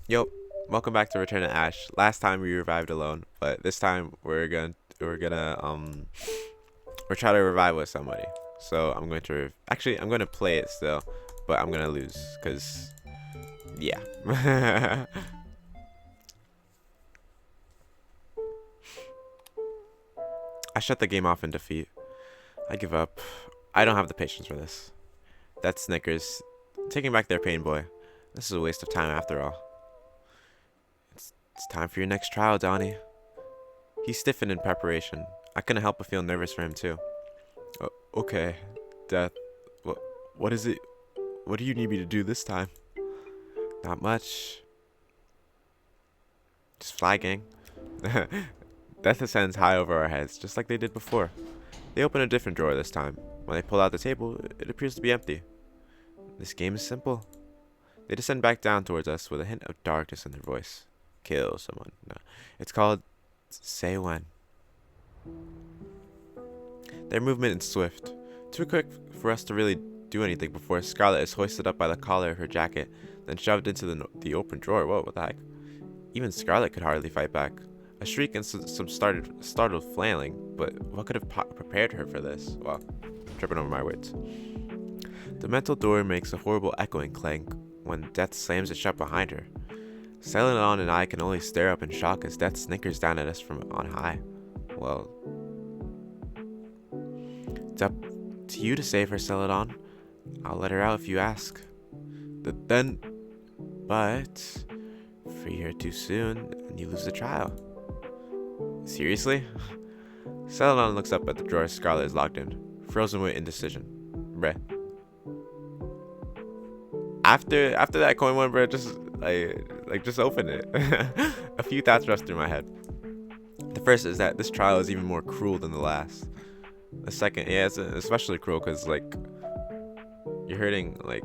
Yo, welcome back to Return to Ash. Last time we revived alone, but this time we're trying to revive with somebody. So I'm going to actually I'm going to play it still, but I'm gonna lose because yeah. I shut the game off in defeat. I give up. I don't have the patience for this. That's Snickers taking back their pain boy. This is a waste of time after all. It's time for your next trial, Donnie. He stiffened in preparation. I couldn't help but feel nervous for him too. Okay, Death. What is it? What do you need me to do this time? Not much. Just flagging. Death ascends high over our heads, just like they did before. They open a different drawer this time. When they pull out the table, it appears to be empty. This game is simple. They descend back down towards us with a hint of darkness in their voice. Kill someone. No. It's called Say When. Their movement is swift. Too quick for us to really do anything before Scarlet is hoisted up by the collar of her jacket, then shoved into the open drawer. Whoa, what the heck? Even Scarlet could hardly fight back. A shriek and some startled flailing, but what could have prepared her for this? Well, tripping over my words. The mental door makes a horrible echoing clank when Death slams it shut behind her. Celadon and I can only stare up in shock as Death snickers down at us from on high. Well, it's up to you to save her, Celadon. I'll let her out if you ask. But free her too soon and you lose the trial. Seriously? Celadon looks up at the drawer Scarlet is locked in, frozen with indecision. Bruh. After that coin one, bruh, just open it. A few thoughts rush through my head. The first is that this trial is even more cruel than the last. The second, yeah, it's especially cruel because, like, you're hurting, like,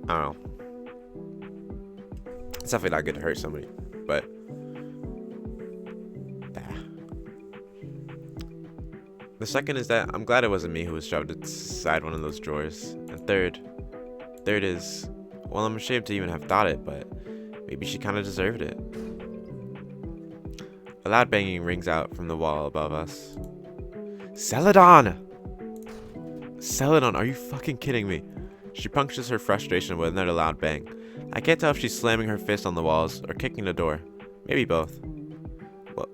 I don't know. It's definitely not good to hurt somebody, but the second is that I'm glad it wasn't me who was shoved inside one of those drawers. And third is, well, I'm ashamed to even have thought it, but maybe she kind of deserved it. A loud banging rings out from the wall above us. Celadon! Celadon, are you fucking kidding me? She punctures her frustration with another loud bang. I can't tell if she's slamming her fist on the walls or kicking the door. Maybe both.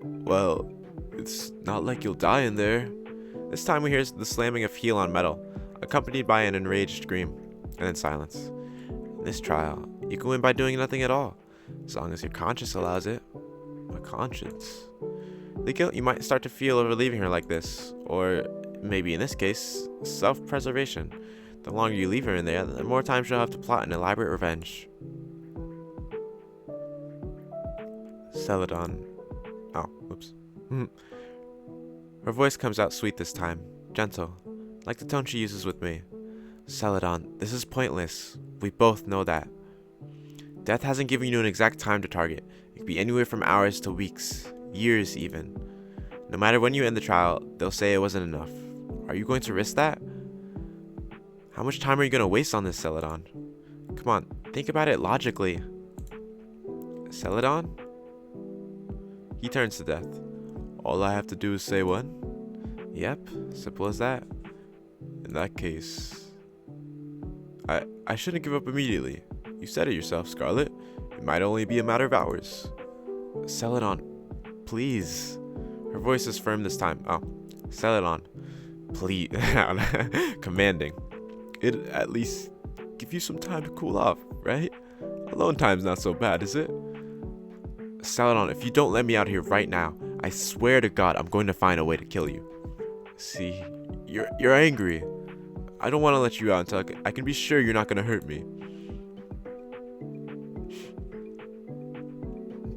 Well, it's not like you'll die in there. This time we hear the slamming of heel on metal, accompanied by an enraged scream, and then silence. In this trial, you can win by doing nothing at all, as long as your conscience allows it. My conscience? The guilt you might start to feel over leaving her like this, or maybe in this case, self-preservation. The longer you leave her in there, the more time she'll have to plot an elaborate revenge. Celadon. Oh, oops. Her voice comes out sweet this time, gentle, like the tone she uses with me. Celadon, this is pointless. We both know that. Death hasn't given you an exact time to target. It could be anywhere from hours to weeks, years even. No matter when you end the trial, they'll say it wasn't enough. Are you going to risk that? How much time are you going to waste on this, Celadon? Come on, think about it logically. Celadon? He turns to Death. All I have to do is say when? Yep, simple as that. In that case, I shouldn't give up immediately. You said it yourself, Scarlet. It might only be a matter of hours. Celadon, please. Her voice is firm this time. Oh, Celadon, please. Commanding. It'd at least give you some time to cool off, right? Alone time's not so bad, is it? Celadon, if you don't let me out here right now, I swear to God, I'm going to find a way to kill you. See, you're angry. I don't want to let you out until I can be sure you're not going to hurt me.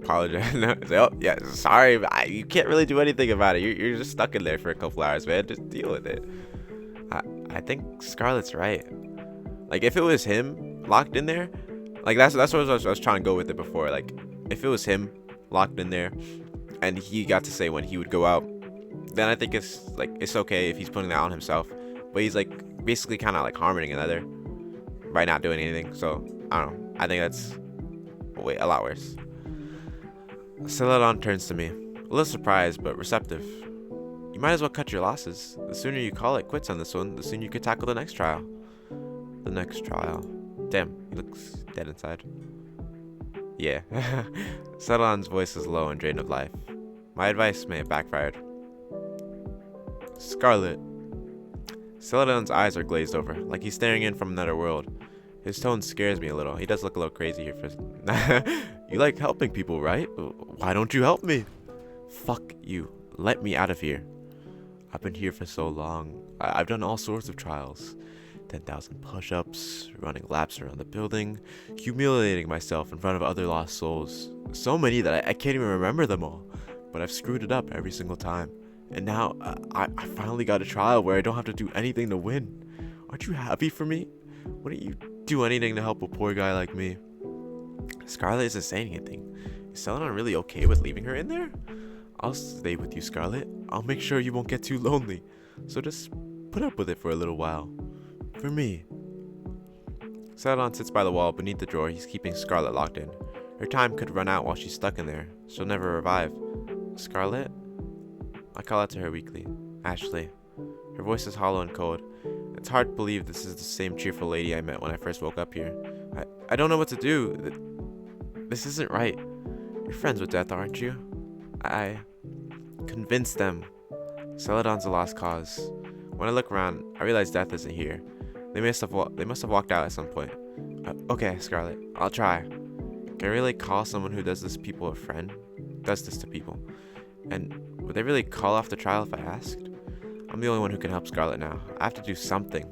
Apologize. No, oh, yeah, sorry. You can't really do anything about it. You're just stuck in there for a couple hours, man. Just deal with it. I think Scarlet's right. Like, if it was him locked in there, like, that's what I was trying to go with it before. Like, if it was him locked in there and he got to say when he would go out, then I think it's okay if he's putting that on himself. But he's like basically kind of like harming another by not doing anything. So I don't know. I think that's wait, a lot worse. Celadon turns to me, a little surprised but receptive. You might as well cut your losses. The sooner you call it quits on this one, the sooner you could tackle the next trial. The next trial. Damn, he looks dead inside. Yeah. Celadon's voice is low and drained of life. My advice may have backfired. Scarlet. Celadon's eyes are glazed over, like he's staring in from another world. His tone scares me a little. He does look a little crazy here for... You like helping people, right? Why don't you help me? Fuck you. Let me out of here. I've been here for so long. I've done all sorts of trials. 10,000 push-ups, running laps around the building, humiliating myself in front of other lost souls. So many that I can't even remember them all. But I've screwed it up every single time. And now I finally got a trial where I don't have to do anything to win. Aren't you happy for me? Wouldn't you do anything to help a poor guy like me? Scarlet isn't saying anything. Is Celadon really okay with leaving her in there? I'll stay with you, Scarlet. I'll make sure you won't get too lonely. So just put up with it for a little while. For me. Celadon sits by the wall beneath the drawer he's keeping Scarlet locked in. Her time could run out while she's stuck in there. She'll never revive. Scarlet? I call out to her weakly. Ashley. Her voice is hollow and cold. It's hard to believe this is the same cheerful lady I met when I first woke up here. I don't know what to do. This isn't right. You're friends with death, aren't you? I convinced them. Celadon's a lost cause. When I look around, I realize death isn't here. They must have walked out at some point. Okay, Scarlet, I'll try. Can I really call someone who does this to people a friend? Does this to people? And would they really call off the trial if I asked? I'm the only one who can help Scarlet now. I have to do something.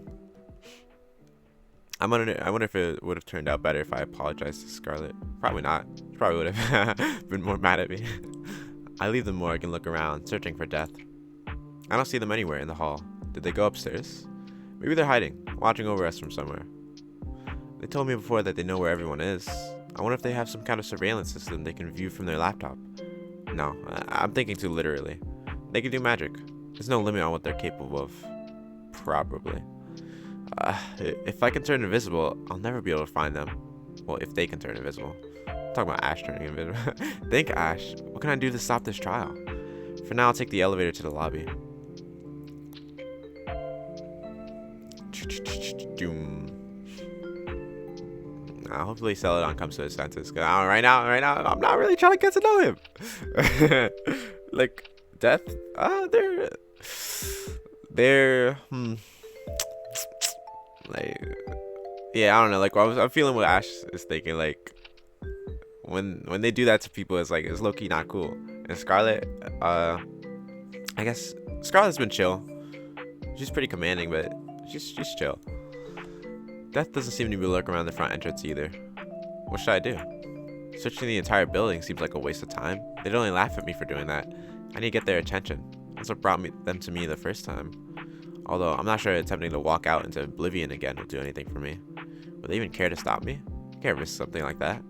I wonder if it would have turned out better if I apologized to Scarlet. Probably not. She probably would have been more mad at me. I leave the morgue and look around, searching for death. I don't see them anywhere in the hall. Did they go upstairs? Maybe they're hiding, watching over us from somewhere. They told me before that they know where everyone is. I wonder if they have some kind of surveillance system they can view from their laptop. No, I'm thinking too literally. They can do magic. There's no limit on what they're capable of. Probably. If I can turn invisible, I'll never be able to find them. Well, if they can turn invisible. I'm talking about Ash turning invisible. Think, Ash. What can I do to stop this trial? For now, I'll take the elevator to the lobby. Hopefully Celadon comes to his senses. Cause right now, I'm not really trying to get to know him. Like, death? They're like, yeah, I don't know. Like, I'm feeling what Ash is thinking. Like, when they do that to people, it's like, it's low-key not cool. And Scarlet, I guess Scarlet's been chill. She's pretty commanding, but she's chill. Death doesn't seem to be lurking around the front entrance either. What should I do? Searching the entire building seems like a waste of time. They'd only laugh at me for doing that. I need to get their attention. That's what brought them to me the first time. Although I'm not sure attempting to walk out into oblivion again will do anything for me. Would they even care to stop me? I can't risk something like that.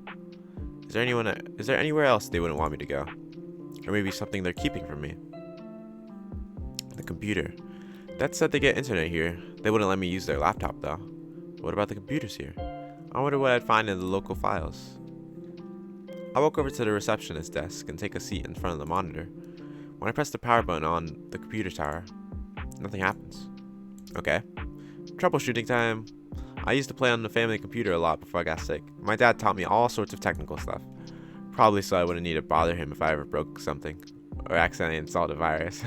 Is there anywhere else they wouldn't want me to go? Or maybe something they're keeping from me? The computer. That said they get internet here. They wouldn't let me use their laptop though. What about the computers here? I wonder what I'd find in the local files. I walk over to the receptionist's desk and take a seat in front of the monitor. When I press the power button on the computer tower, nothing happens. Okay. Troubleshooting time. I used to play on the family computer a lot before I got sick. My dad taught me all sorts of technical stuff. Probably so I wouldn't need to bother him if I ever broke something. Or accidentally installed a virus.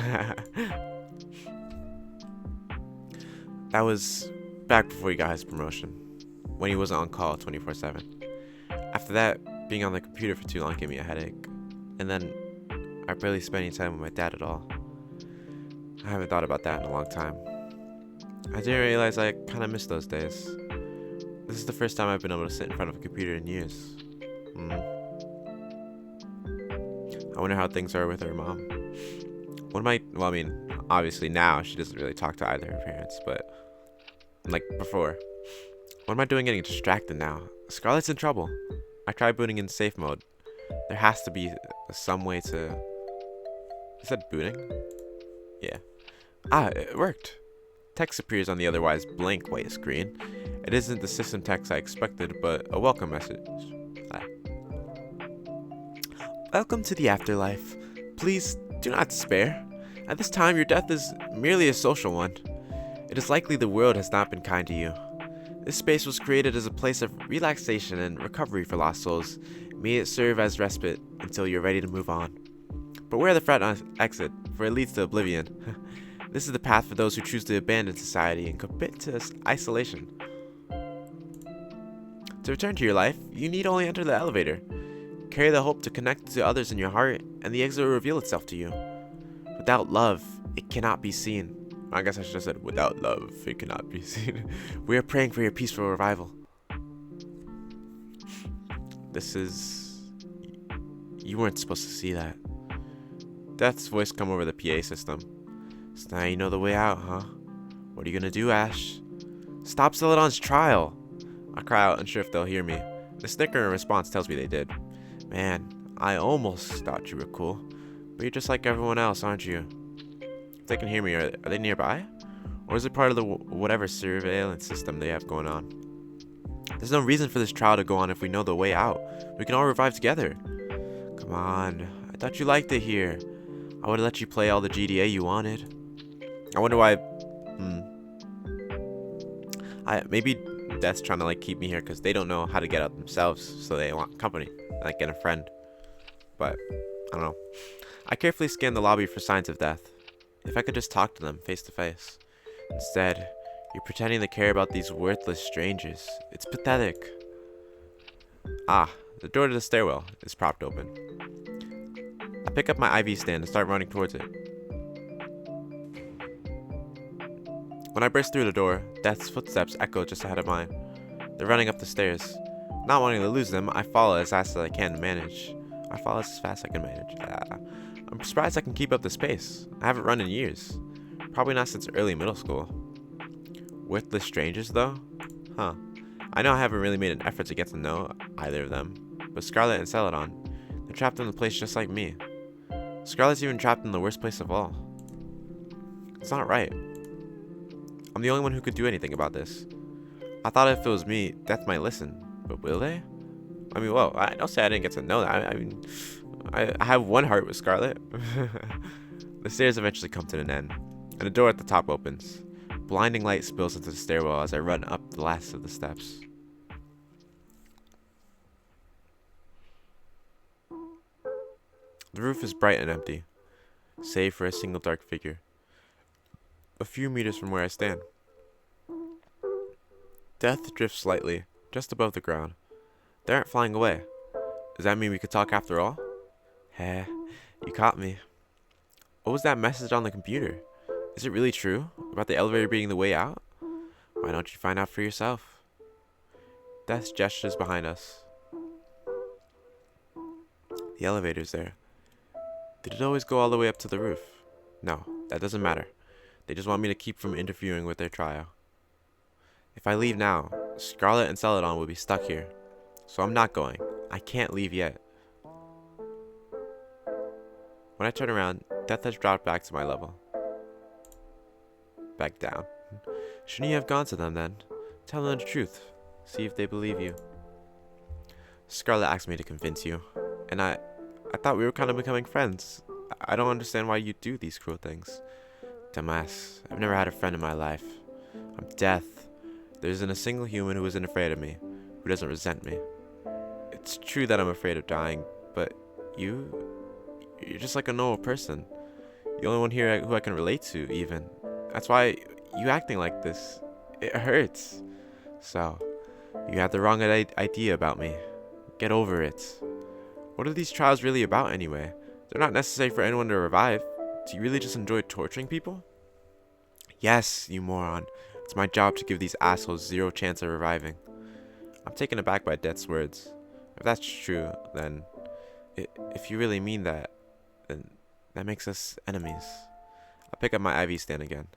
That was back before he got his promotion. When he wasn't on call 24/7. After that, being on the computer for too long gave me a headache. And then I barely spent any time with my dad at all. I haven't thought about that in a long time. I didn't realize I kind of missed those days. This is the first time I've been able to sit in front of a computer in years. I wonder how things are with her mom. Well, I mean, obviously now she doesn't really talk to either of her parents, but like before. What am I doing getting distracted now? Scarlet's in trouble. I tried booting in safe mode. There has to be some way to... Is that booting? Yeah. It worked. Text appears on the otherwise blank white screen. It isn't the system text I expected, but a welcome message. Welcome to the afterlife. Please do not despair. At this time, your death is merely a social one. It is likely the world has not been kind to you. This space was created as a place of relaxation and recovery for lost souls. May it serve as respite until you're ready to move on. Beware the front exit, for it leads to oblivion. This is the path for those who choose to abandon society and commit to isolation. To return to your life, you need only enter the elevator. Carry the hope to connect to others in your heart, and the exit will reveal itself to you. Without love, it cannot be seen. I guess I should have said, without love, it cannot be seen. We are praying for your peaceful revival. This is... You weren't supposed to see that. Death's voice come over the PA system. So now you know the way out, huh? What are you gonna do, Ash? Stop Celadon's trial! I cry out, unsure if they'll hear me. The snicker in response tells me they did. Man, I almost thought you were cool. But you're just like everyone else, aren't you? If they can hear me, are they nearby? Or is it part of the whatever surveillance system they have going on? There's no reason for this trial to go on if we know the way out. We can all revive together. Come on, I thought you liked it here. I would have let you play all the GDA you wanted. I wonder why... Maybe Death's trying to keep me here because they don't know how to get out themselves, so they want company, like get a friend. But, I don't know. I carefully scanned the lobby for signs of death. If I could just talk to them face to face. Instead, you're pretending to care about these worthless strangers. It's pathetic. Ah, the door to the stairwell is propped open. I pick up my IV stand and start running towards it. When I burst through the door, Death's footsteps echo just ahead of mine. They're running up the stairs. Not wanting to lose them, I follow as fast as I can manage. I'm surprised I can keep up this pace. I haven't run in years. Probably not since early middle school. Worthless strangers, though? Huh. I know I haven't really made an effort to get to know either of them. But Scarlet and Celadon, they're trapped in a place just like me. Scarlet's even trapped in the worst place of all. It's not right. I'm the only one who could do anything about this. I thought if it was me, Death might listen. But will they? I mean, whoa, don't say I didn't get to know that. I have one heart with Scarlet. The stairs eventually come to an end, and a door at the top opens. Blinding light spills into the stairwell as I run up the last of the steps. The roof is bright and empty, save for a single dark figure, a few meters from where I stand. Death drifts slightly, just above the ground. They aren't flying away. Does that mean we could talk after all? Heh, you caught me. What was that message on the computer? Is it really true? About the elevator being the way out? Why don't you find out for yourself? Death gestures behind us. The elevator's there. Did it always go all the way up to the roof? No, that doesn't matter. They just want me to keep from interfering with their trial. If I leave now, Scarlet and Celadon will be stuck here. So I'm not going. I can't leave yet. When I turn around, Death has dropped back to my level. Back down. Shouldn't you have gone to them then? Tell them the truth. See if they believe you. Scarlet asked me to convince you. And I thought we were kind of becoming friends. I don't understand why you do these cruel things. Dumbass. I've never had a friend in my life. I'm Death. There isn't a single human who isn't afraid of me, who doesn't resent me. It's true that I'm afraid of dying, but you're just like a normal person. The only one here who I can relate to, even. That's why you acting like this, it hurts. So, you had the wrong idea about me. Get over it. What are these trials really about anyway? They're not necessary for anyone to revive. Do you really just enjoy torturing people? Yes, you moron. It's my job to give these assholes zero chance of reviving. I'm taken aback by Death's words. If that's true, then... If you really mean that, then that makes us enemies. I pick up my IV stand again.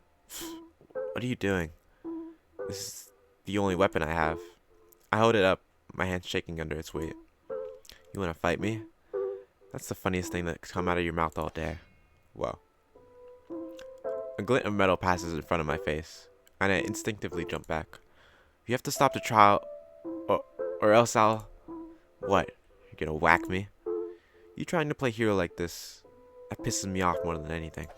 What are you doing? This is the only weapon I have. I hold it up, my hand shaking under its weight. You wanna fight me? That's the funniest thing that's come out of your mouth all day. Whoa. A glint of metal passes in front of my face, and I instinctively jump back. You have to stop the trial, or else I'll... What? You're gonna whack me? You trying to play hero like this, that pisses me off more than anything.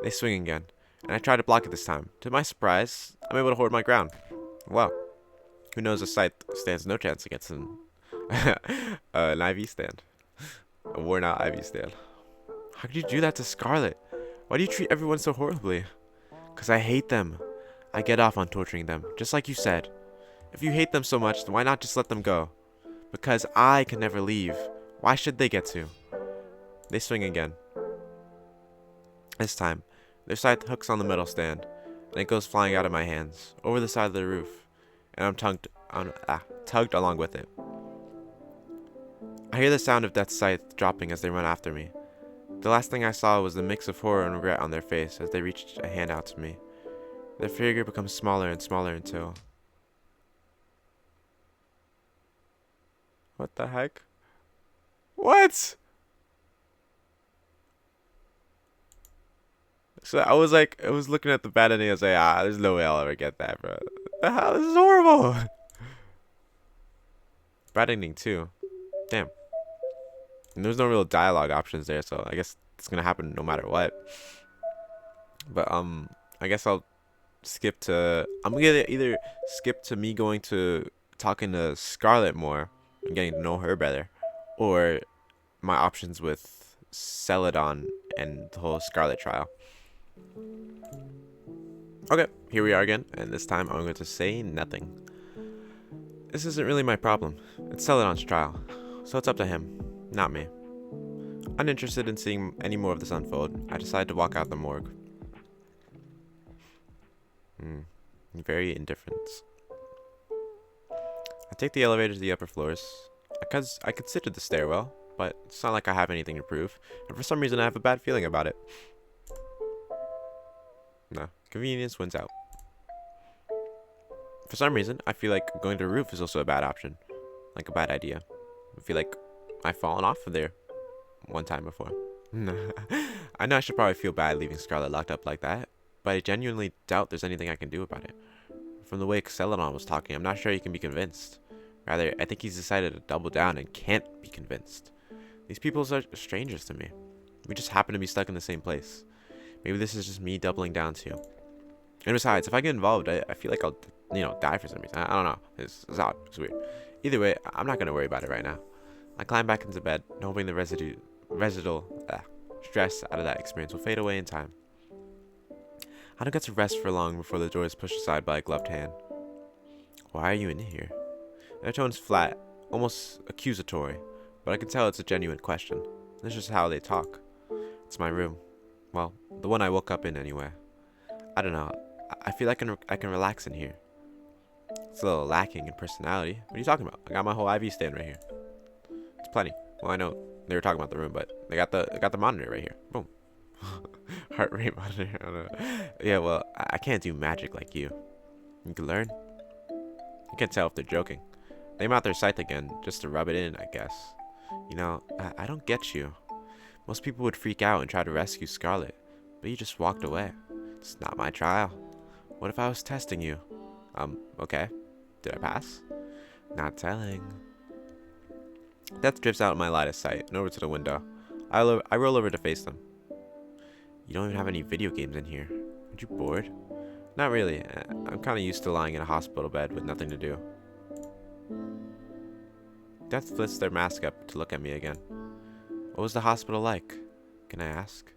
They swing again, and I try to block it this time. To my surprise, I'm able to hold my ground. Wow. Who knows, a scythe stands no chance against an IV stand. A worn out IV stand. How could you do that to Scarlet? Why do you treat everyone so horribly? Because I hate them. I get off on torturing them, just like you said. If you hate them so much, then why not just let them go? Because I can never leave. Why should they get to? They swing again. This time, their scythe hooks on the metal stand, and it goes flying out of my hands, over the side of the roof, and I'm tugged along with it. I hear the sound of Death's scythe dropping as they run after me. The last thing I saw was the mix of horror and regret on their face as they reached a hand out to me. Their figure becomes smaller and smaller until... What the heck? What? So I was looking at the bad ending. I was like, there's no way I'll ever get that, bro. What the hell? This is horrible. Bad ending too. Damn. And there's no real dialogue options there, so I guess it's gonna happen no matter what. But I guess I'll skip to. I'm gonna either skip to me going to talking to Scarlet more and getting to know her better, or my options with Celadon and the whole Scarlet trial. Okay, here we are again, and this time I'm going to say nothing. This isn't really my problem. It's Celadon's trial, so it's up to him, not me. Uninterested in seeing any more of this unfold, I decide to walk out the morgue. Very indifferent. I take the elevator to the upper floors. I considered the stairwell, but it's not like I have anything to prove, and for some reason I have a bad feeling about it. No, convenience wins out. For some reason, I feel like going to the roof is also a bad option. Like a bad idea. I feel like I've fallen off of there one time before. I know I should probably feel bad leaving Scarlet locked up like that, but I genuinely doubt there's anything I can do about it. From the way Celadon was talking, I'm not sure he can be convinced. Rather, I think he's decided to double down and can't be convinced. These people are strangers to me. We just happen to be stuck in the same place. Maybe this is just me doubling down too. And besides, if I get involved, I feel like I'll, die for some reason. I don't know. It's odd. It's weird. Either way, I'm not going to worry about it right now. I climb back into bed, hoping the residual stress out of that experience will fade away in time. I don't get to rest for long before the door is pushed aside by a gloved hand. Why are you in here? Their tone's flat, almost accusatory, but I can tell it's a genuine question. That's just how they talk. It's my room. Well, the one I woke up in anyway. I don't know. I feel like I can relax in here. It's a little lacking in personality. What are you talking about? I got my whole IV stand right here. It's plenty. Well, I know they were talking about the room, but they got the monitor right here. Boom. Heart rate monitor. I don't know. Yeah, well, I can't do magic like you. You can learn. You can't tell if they're joking. They mount their scythe again just to rub it in, I guess. I don't get you. Most people would freak out and try to rescue Scarlet, but you just walked away. It's not my trial. What if I was testing you? Okay. Did I pass? Not telling. Death drifts out of my line of sight and over to the window. I roll over to face them. You don't even have any video games in here. Aren't you bored? Not really. I'm kind of used to lying in a hospital bed with nothing to do. Death lifts their mask up to look at me again. What was the hospital like? Can I ask?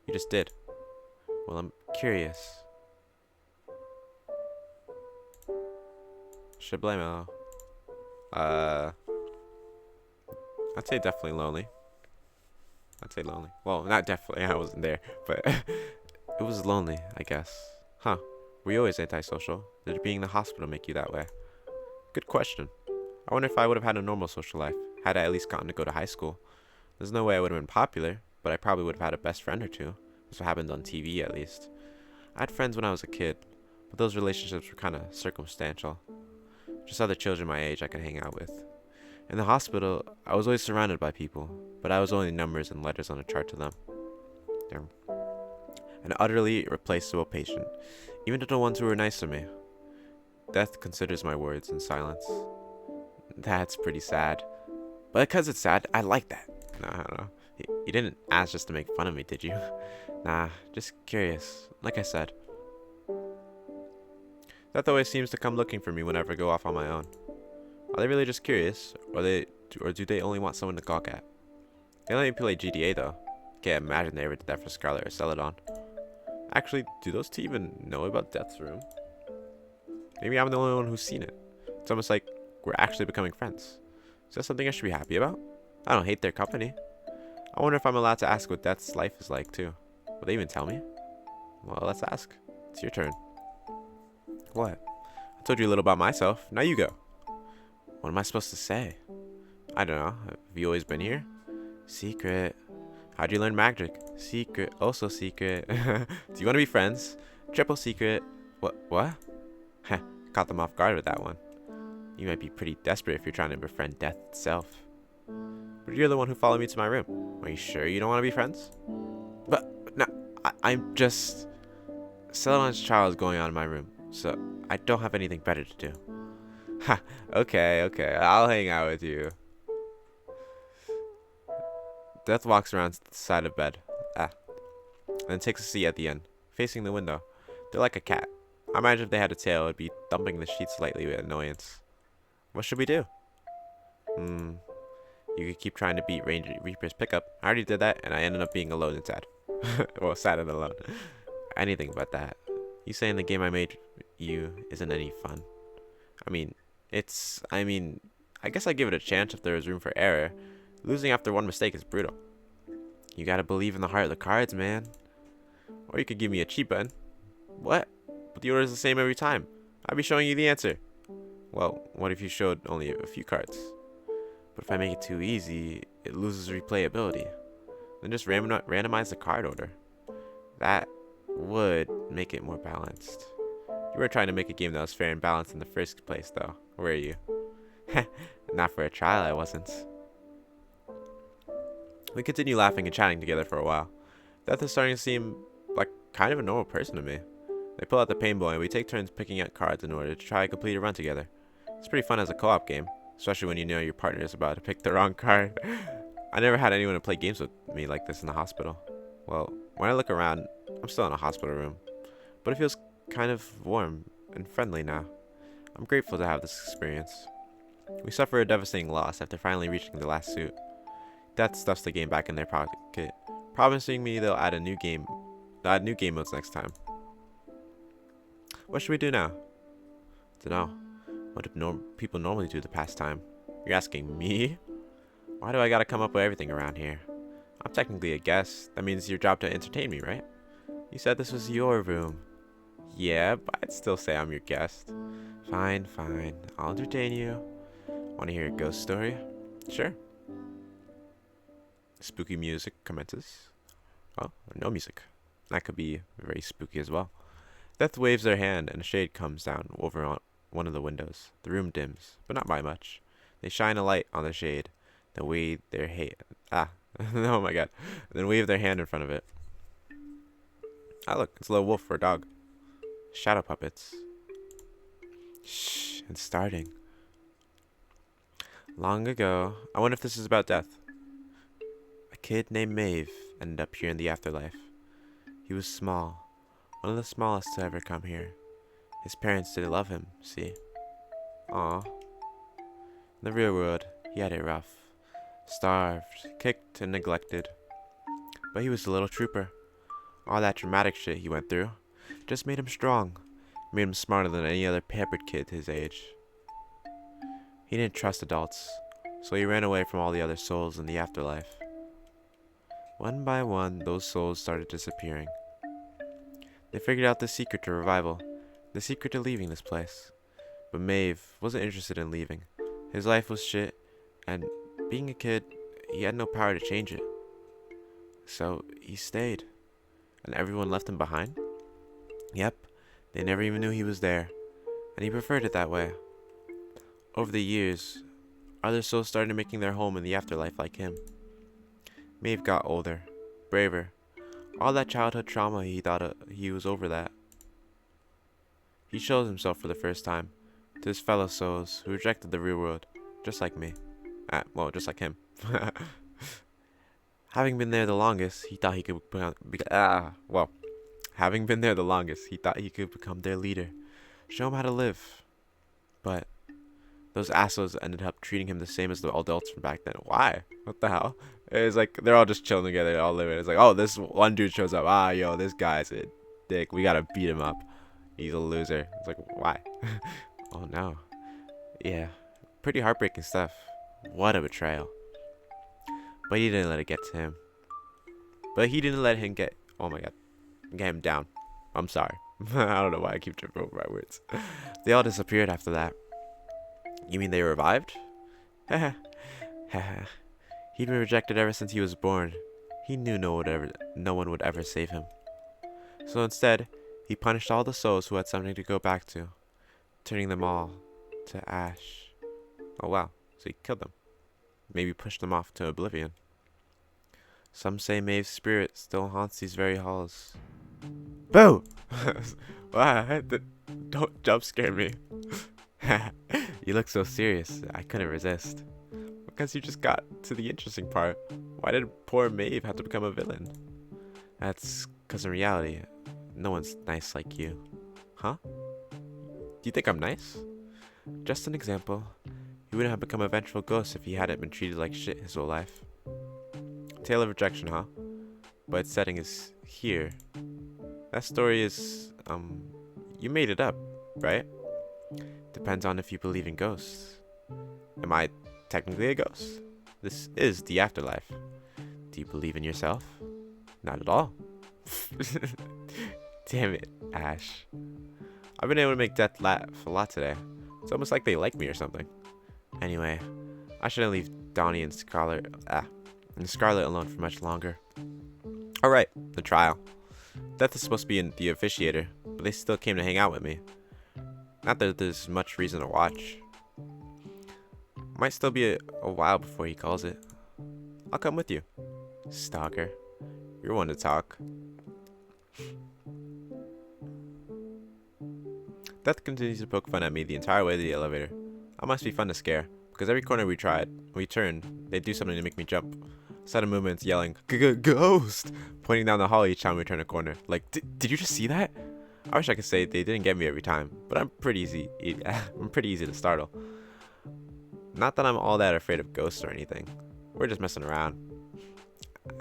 You just did. Well, I'm curious. Should blame it. I'd say definitely lonely. Well, not definitely. I wasn't there, but it was lonely, I guess. Huh? Were you always antisocial? Did being in the hospital make you that way? Good question. I wonder if I would have had a normal social life had I at least gotten to go to high school. There's no way I would have been popular, but I probably would have had a best friend or two. That's what happened on TV, at least. I had friends when I was a kid, but those relationships were kind of circumstantial. Just other children my age I could hang out with. In the hospital, I was always surrounded by people, but I was only numbers and letters on a chart to them. Damn. An utterly replaceable patient, even to the ones who were nice to me. Death considers my words in silence. That's pretty sad. But because it's sad, I like that. Nah, no. You didn't ask just to make fun of me, did you? Nah, just curious. Like I said. That always seems to come looking for me whenever I go off on my own. Are they really just curious? Or do they only want someone to gawk at? They let me play GTA though. Can't imagine they ever did that for Scarlet or Celadon. Actually, do those two even know about Death's room? Maybe I'm the only one who's seen it. It's almost like we're actually becoming friends. Is that something I should be happy about? I don't hate their company. I wonder if I'm allowed to ask what Death's life is like too. Will they even tell me? Well, let's ask. It's your turn. What? I told you a little about myself. Now you go. What am I supposed to say? I don't know. Have you always been here? Secret. How'd you learn magic? Secret. Also secret. Do you want to be friends? Triple secret. What? Heh. Caught them off guard with that one. You might be pretty desperate if you're trying to befriend death itself. But you're the one who followed me to my room. Are you sure you don't want to be friends? But, no. I'm just... Celadon's trial is going on in my room, so I don't have anything better to do. Ha, okay, I'll hang out with you. Death walks around to the side of bed, then takes a seat at the end, facing the window. They're like a cat. I imagine if they had a tail, it'd be thumping the sheets slightly with annoyance. What should we do? You could keep trying to beat Reaper's pickup. I already did that, and I ended up being alone and sad. Well, sad and alone. Anything but that. You saying the game I made you isn't any fun. I guess I'd give it a chance if there was room for error. Losing after one mistake is brutal. You gotta believe in the heart of the cards, man. Or you could give me a cheat button. What? But the order's the same every time. I'd be showing you the answer. Well, what if you showed only a few cards? But if I make it too easy, it loses replayability. Then just randomize the card order. That would make it more balanced. You weren't trying to make a game that was fair and balanced in the first place, though, were you? Not for a trial, I wasn't. We continue laughing and chatting together for a while. Death is starting to seem like kind of a normal person to me. They pull out the paintball and we take turns picking out cards in order to try to complete a run together. It's pretty fun as a co-op game, especially when you know your partner is about to pick the wrong card. I never had anyone to play games with me like this in the hospital. Well, when I look around, I'm still in a hospital room, but it feels kind of warm and friendly now. I'm grateful to have this experience. We suffer a devastating loss after finally reaching the last suit. Death stuffs the game back in their pocket, promising me they'll add new game modes next time. What should we do now? Dunno. What do people normally do the past time? You're asking me? Why do I gotta come up with everything around here? I'm technically a guest. That means it's your job to entertain me, right? You said this was your room. Yeah, but I'd still say I'm your guest. Fine. I'll entertain you. Want to hear a ghost story? Sure. Spooky music commences. Oh, or no music. That could be very spooky as well. Death waves their hand and a shade comes down over on one of the windows. The room dims, but not by much. They shine a light on the shade, then wave their oh my god. Then wave their hand in front of it. Ah, look, it's a little wolf or a dog. Shadow puppets. Shh, it's starting. Long ago, I wonder if this is about death. A kid named Maeve ended up here in the afterlife. He was small, one of the smallest to ever come here. His parents didn't love him, see? Aw. In the real world, he had it rough. Starved, kicked, and neglected. But he was a little trooper. All that dramatic shit he went through just made him strong. Made him smarter than any other pampered kid his age. He didn't trust adults, so he ran away from all the other souls in the afterlife. One by one, those souls started disappearing. They figured out the secret to revival, the secret to leaving this place. But Maeve wasn't interested in leaving. His life was shit, and being a kid, he had no power to change it. So he stayed, and everyone left him behind? Yep, they never even knew he was there, and he preferred it that way. Over the years, other souls started making their home in the afterlife like him. Maeve got older, braver. All that childhood trauma, he thought he was over that. He showed himself for the first time to his fellow souls who rejected the real world, just like me. Well, just like him. Having been there the longest, he thought he could having been there the longest, he thought he could become their leader, show him how to live. But those assholes ended up treating him the same as the adults from back then. Why? What the hell? It's like they're all just chilling together, they're all living. It's like, oh, this one dude shows up. Ah, yo, this guy's a dick. We gotta beat him up. He's a loser. It's like, why? Oh no. Yeah, pretty heartbreaking stuff. What a betrayal. But he didn't let it get to him. But he didn't let him get, oh my god, get him down. I'm sorry. I don't know why I keep tripping over my words. They all disappeared after that. You mean they revived? Haha. He'd been rejected ever since he was born. He knew no one would ever save him. So instead, he punished all the souls who had something to go back to, turning them all to ash. Oh wow, so he killed them. Maybe pushed them off to oblivion. Some say Maeve's spirit still haunts these very halls. Boo! Wow, don't jump scare me. You look so serious, I couldn't resist. Because you just got to the interesting part. Why did poor Maeve have to become a villain? That's because in reality, no one's nice like you. Huh? Do you think I'm nice? Just an example. He wouldn't have become a vengeful ghost if he hadn't been treated like shit his whole life. Tale of rejection, huh? But its setting is here. That story is, you made it up, right? Depends on if you believe in ghosts. Am I technically a ghost? This is the afterlife. Do you believe in yourself? Not at all. Damn it, Ash. I've been able to make Death laugh a lot today. It's almost like they like me or something. Anyway, I shouldn't leave Donnie and Scarlet alone for much longer. Alright, the trial. Death is supposed to be the officiator, but they still came to hang out with me. Not that there's much reason to watch. Might still be a while before he calls it. I'll come with you. Stalker. You're one to talk. Death continues to poke fun at me the entire way to the elevator. I must be fun to scare, because every corner we turn, they do something to make me jump. Sudden movements yelling, "Ghost!" pointing down the hall each time we turn a corner. Like, did you just see that? I wish I could say they didn't get me every time, but I'm pretty easy to startle. Not that I'm all that afraid of ghosts or anything. We're just messing around.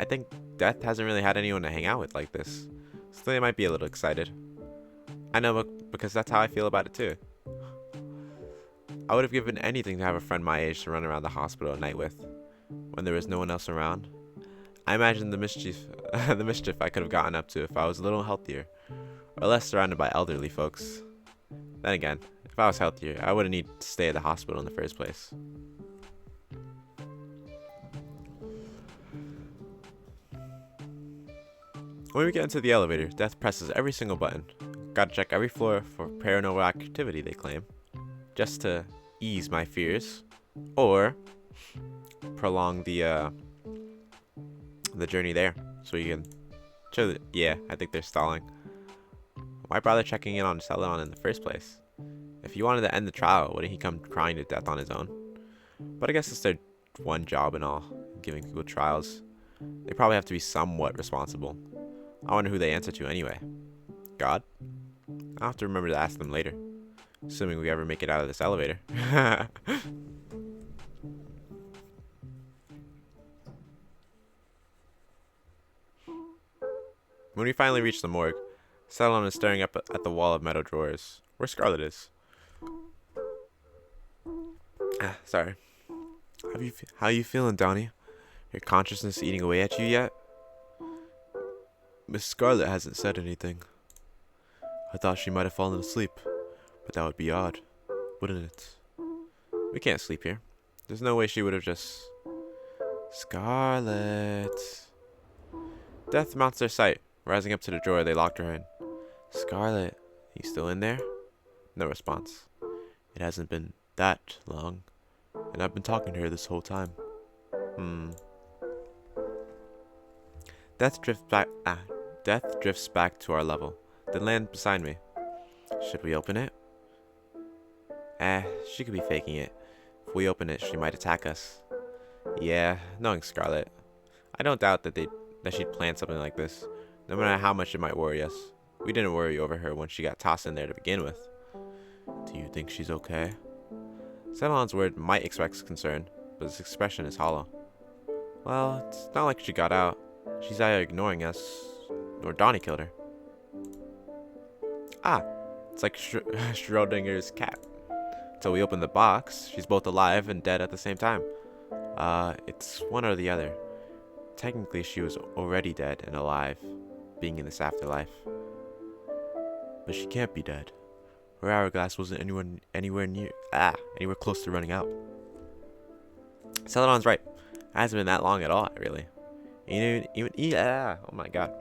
I think Death hasn't really had anyone to hang out with like this, so they might be a little excited. I know, because that's how I feel about it too. I would have given anything to have a friend my age to run around the hospital at night with, when there was no one else around. I imagine the mischief I could have gotten up to if I was a little healthier, or less surrounded by elderly folks. Then again, if I was healthier, I wouldn't need to stay at the hospital in the first place. When we get into the elevator, Death presses every single button. Gotta check every floor for paranormal activity, they claim, just to ease my fears, or prolong the journey there, so you can show that. Yeah, I think they're stalling. Why bother checking in on Celadon in the first place? If he wanted to end the trial, wouldn't he come crying to death on his own? But I guess it's their one job and all, giving people trials. They probably have to be somewhat responsible. I wonder who they answer to anyway. God? I'll have to remember to ask them later, assuming we ever make it out of this elevator. When we finally reach the morgue, Celadon is staring up at the wall of metal drawers, where Scarlet is. Sorry. How you feeling, Donnie? Your consciousness eating away at you yet? Miss Scarlet hasn't said anything. I thought she might have fallen asleep, but that would be odd, wouldn't it? We can't sleep here. There's no way she would have just... Scarlet. Death mounts their sight, rising up to the drawer they locked her in. Scarlet, you still in there? No response. It hasn't been that long, and I've been talking to her this whole time. Death drifts back to our level, then lands beside me. Should we open it? She could be faking it. If we open it, she might attack us. Yeah, knowing Scarlet, I don't doubt that she'd plan something like this, no matter how much it might worry us. We didn't worry over her when she got tossed in there to begin with. Do you think she's okay? Celadon's word might express concern, but his expression is hollow. Well, it's not like she got out. She's either ignoring us, or Donnie killed her. Ah, it's like Schrodinger's cat. Until we open the box, she's both alive and dead at the same time. It's one or the other. Technically, she was already dead and alive, being in this afterlife. But she can't be dead. Her hourglass wasn't anywhere close to running out. Celadon's right. It hasn't been that long at all, really. Oh my god.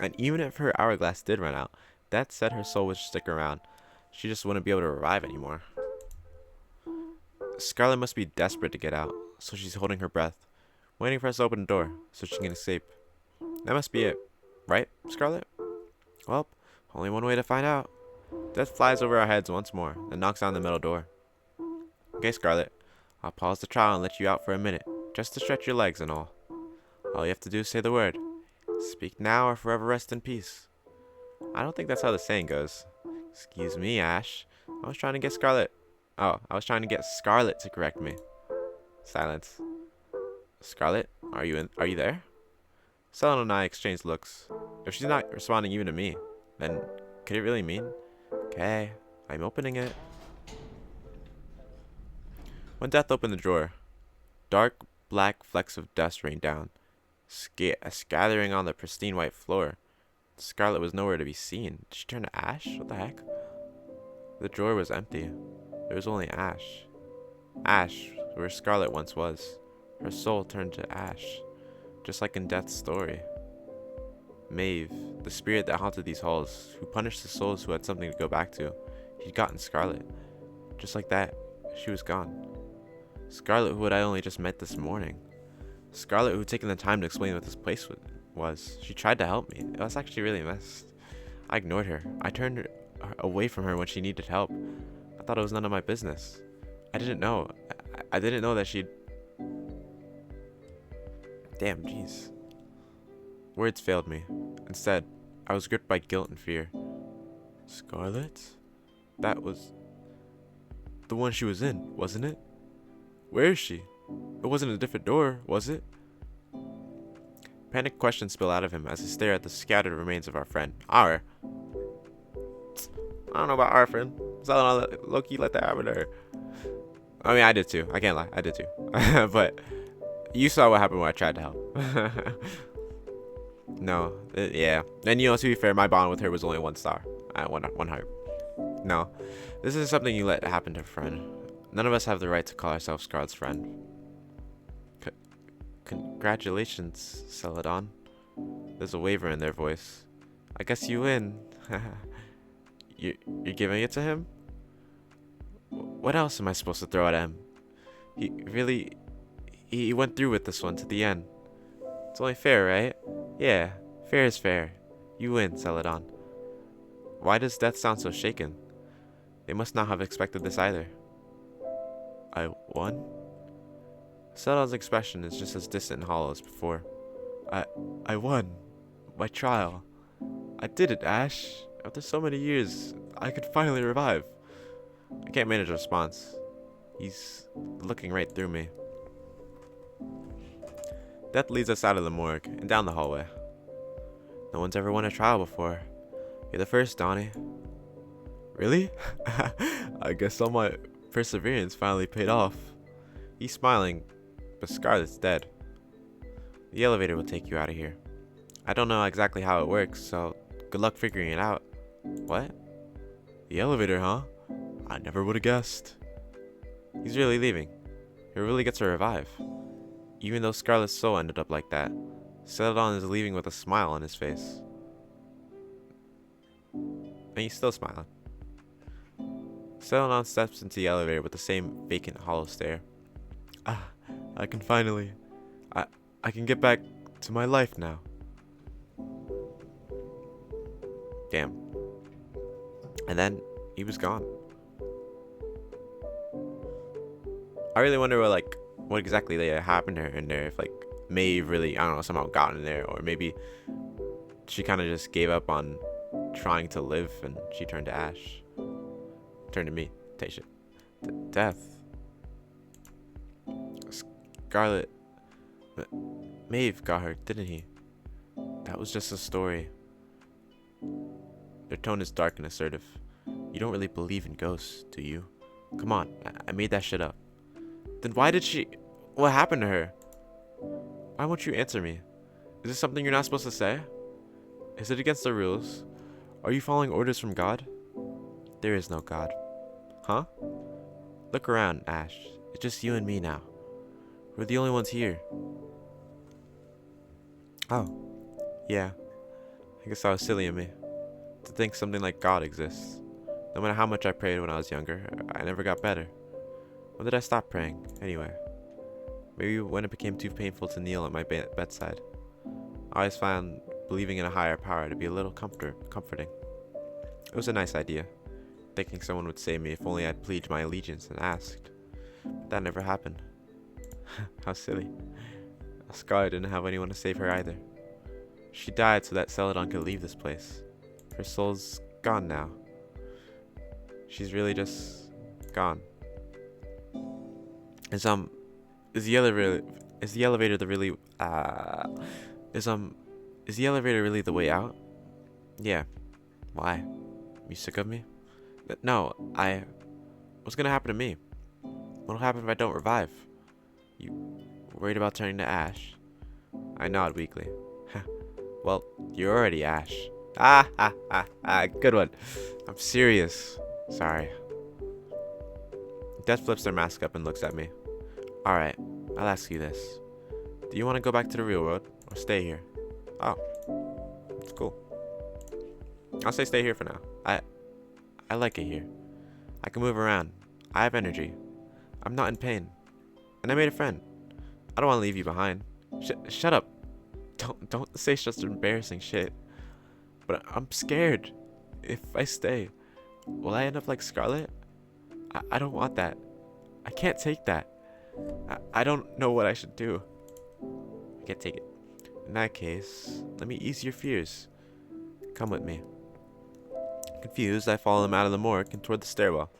And even if her hourglass did run out, that said her soul would stick around. She just wouldn't be able to revive anymore. Scarlet must be desperate to get out, so she's holding her breath, waiting for us to open the door so she can escape. That must be it, right, Scarlet? Well, only one way to find out. Death flies over our heads once more, then knocks on the metal door. Okay, Scarlet, I'll pause the trial and let you out for a minute, just to stretch your legs and all. All you have to do is say the word. Speak now or forever rest in peace. I don't think that's how the saying goes. Excuse me, Ash. I was trying to get Scarlet to correct me. Silence. Scarlet, are you there? Celadon and I exchanged looks. If she's not responding even to me, then could it really mean? Okay, I'm opening it. When Death opened the drawer, dark black flecks of dust rained down, scattering on the pristine white floor. Scarlet was nowhere to be seen. Did she turn to ash? What the heck? The drawer was empty. There was only ash. Ash, where Scarlet once was. Her soul turned to ash, just like in Death's story. Maeve, the spirit that haunted these halls, who punished the souls who had something to go back to, he'd gotten Scarlet. Just like that, she was gone. Scarlet, who had I only just met this morning. Scarlet, who had taken the time to explain what this place was. She tried to help me. It was actually really messed. I ignored her. I turned away from her when she needed help. I thought it was none of my business. I didn't know. I didn't know that she'd... Damn, jeez. Words failed me. Instead, I was gripped by guilt and fear. Scarlet? That was... the one she was in, wasn't it? Where is she? It wasn't a different door, was it? Panicked questions spill out of him as I stare at the scattered remains of our friend. I don't know about our friend. Loki let that happen to her. I mean, I did too. I can't lie. I did too. But you saw what happened when I tried to help. No. Yeah. And to be fair, my bond with her was only 1 star. One heart. No. This is something you let happen to a friend. None of us have the right to call ourselves Scarlet's friend. Congratulations, Celadon. There's a waver in their voice. I guess you win. You're giving it to him? What else am I supposed to throw at him? He went through with this one to the end. It's only fair, right? Yeah, fair is fair. You win, Celadon. Why does Death sound so shaken? They must not have expected this either. I won? Celadon's expression is just as distant and hollow as before. I won. My trial. I did it, Ash. After so many years, I could finally revive. I can't manage a response. He's looking right through me. Death leads us out of the morgue and down the hallway. No one's ever won a trial before. You're the first, Donnie. Really? I guess all my perseverance finally paid off. He's smiling, but Scarlet's dead. The elevator will take you out of here. I don't know exactly how it works, so good luck figuring it out. What? The elevator, huh? I never would have guessed. He's really leaving. He really gets to revive. Even though Scarlet's soul ended up like that, Celadon is leaving with a smile on his face. And he's still smiling. Celadon steps into the elevator with the same vacant, hollow stare. I can finally... I can get back to my life now. Damn. And then he was gone. I really wonder what exactly happened to her in there. If Maeve really, I don't know, somehow got in there, or maybe she kind of just gave up on trying to live and she turned to ash. Turned to me. Tasha. Death. Scarlet. Maeve got her, didn't he? That was just a story. Their tone is dark and assertive. You don't really believe in ghosts, do you? Come on, I made that shit up. Then why did she... What happened to her? Why won't you answer me? Is this something you're not supposed to say? Is it against the rules? Are you following orders from God? There is no God. Huh? Look around, Ash. It's just you and me now. We're the only ones here. Oh. Yeah. I guess that was silly of me. To think something like God exists. No matter how much I prayed when I was younger, I never got better. When did I stop praying, anyway? Maybe when it became too painful to kneel at my bedside. I always found believing in a higher power to be a little comforting. It was a nice idea, thinking someone would save me if only I'd pledged my allegiance and asked. But that never happened. How silly. Scarlet didn't have anyone to save her either. She died so that Celadon could leave this place. Her soul's gone now. She's really just gone. Is the elevator really the way out? Yeah. Why? You sick of me? No, what's gonna happen to me? What'll happen if I don't revive? You worried about turning to ash? I nod weakly. Well, you're already ash. Good one. I'm serious. Sorry. Death flips their mask up and looks at me. Alright, I'll ask you this. Do you want to go back to the real world, or stay here? Oh, it's cool. I'll say stay here for now. I like it here. I can move around. I have energy. I'm not in pain. And I made a friend. I don't want to leave you behind. Shut up. Don't say such embarrassing shit. But I'm scared. If I stay, will I end up like Scarlet? I don't want that. I can't take that. I don't know what I should do. I can't take it. In that case, let me ease your fears. Come with me. Confused, I follow him out of the morgue and toward the stairwell.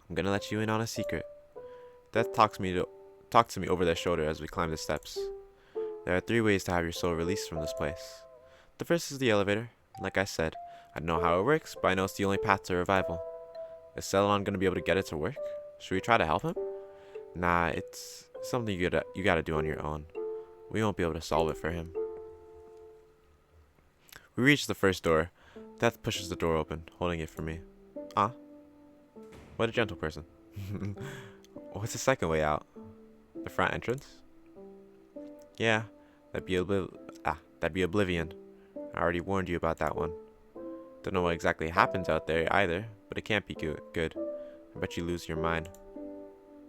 I'm gonna let you in on a secret. Death talks to me over their shoulder as we climb the steps. There are 3 ways to have your soul released from this place. The first is the elevator. Like I said, I don't know how it works, but I know it's the only path to revival. Is Celadon gonna be able to get it to work? Should we try to help him? Nah, it's something you gotta do on your own. We won't be able to solve it for him. We reach the first door. Death pushes the door open, holding it for me. What a gentle person. What's the second way out? The front entrance? Yeah, that'd be Oblivion. I already warned you about that one. Don't know what exactly happens out there either, but it can't be good. I bet you lose your mind.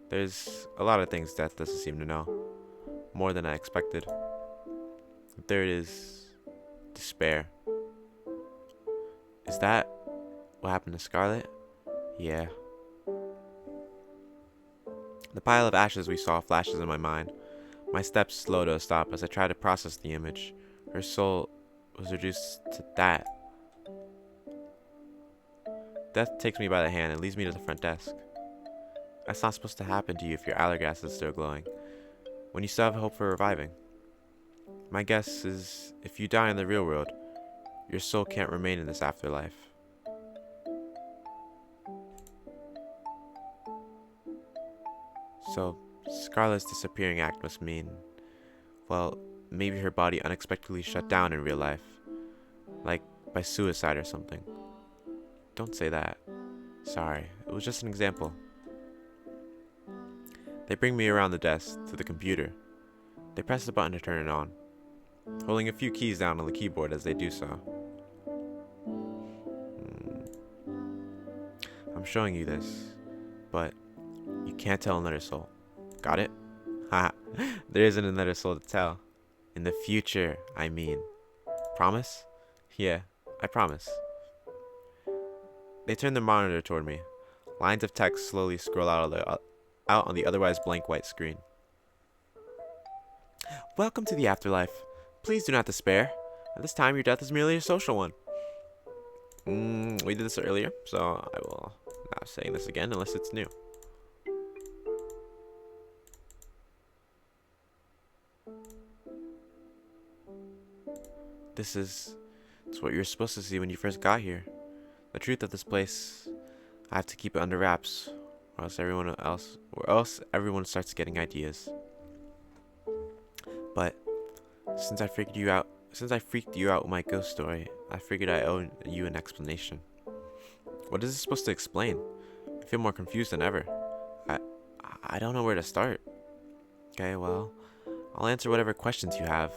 There's a lot of things Death doesn't seem to know. More than I expected. The third is despair. Is that what happened to Scarlet? Yeah. The pile of ashes we saw flashes in my mind. My steps slow to a stop as I try to process the image. Her soul was reduced to that. Death takes me by the hand and leads me to the front desk. That's not supposed to happen to you if your allergas is still glowing. When you still have hope for reviving. My guess is, if you die in the real world, your soul can't remain in this afterlife. So, Scarlet's disappearing act must mean, well, maybe her body unexpectedly shut down in real life. Like by suicide or something. Don't say that. Sorry, it was just an example. They bring me around the desk to the computer. They press the button to turn it on, holding a few keys down on the keyboard as they do so. I'm showing you this, but you can't tell another soul. Got it? Haha, there isn't another soul to tell. In the future, I mean. Promise? Yeah, I promise. They turn the monitor toward me. Lines of text slowly scroll out on the otherwise blank white screen. Welcome to the afterlife. Please do not despair. At this time, your death is merely a social one. We did this earlier, so I will not saying this again unless it's new. It's what you were supposed to see when you first got here. The truth of this place, I have to keep it under wraps, or else everyone starts getting ideas. But since I freaked you out with my ghost story, I figured I owe you an explanation. What is this supposed to explain? I feel more confused than ever. I don't know where to start. Okay, well, I'll answer whatever questions you have,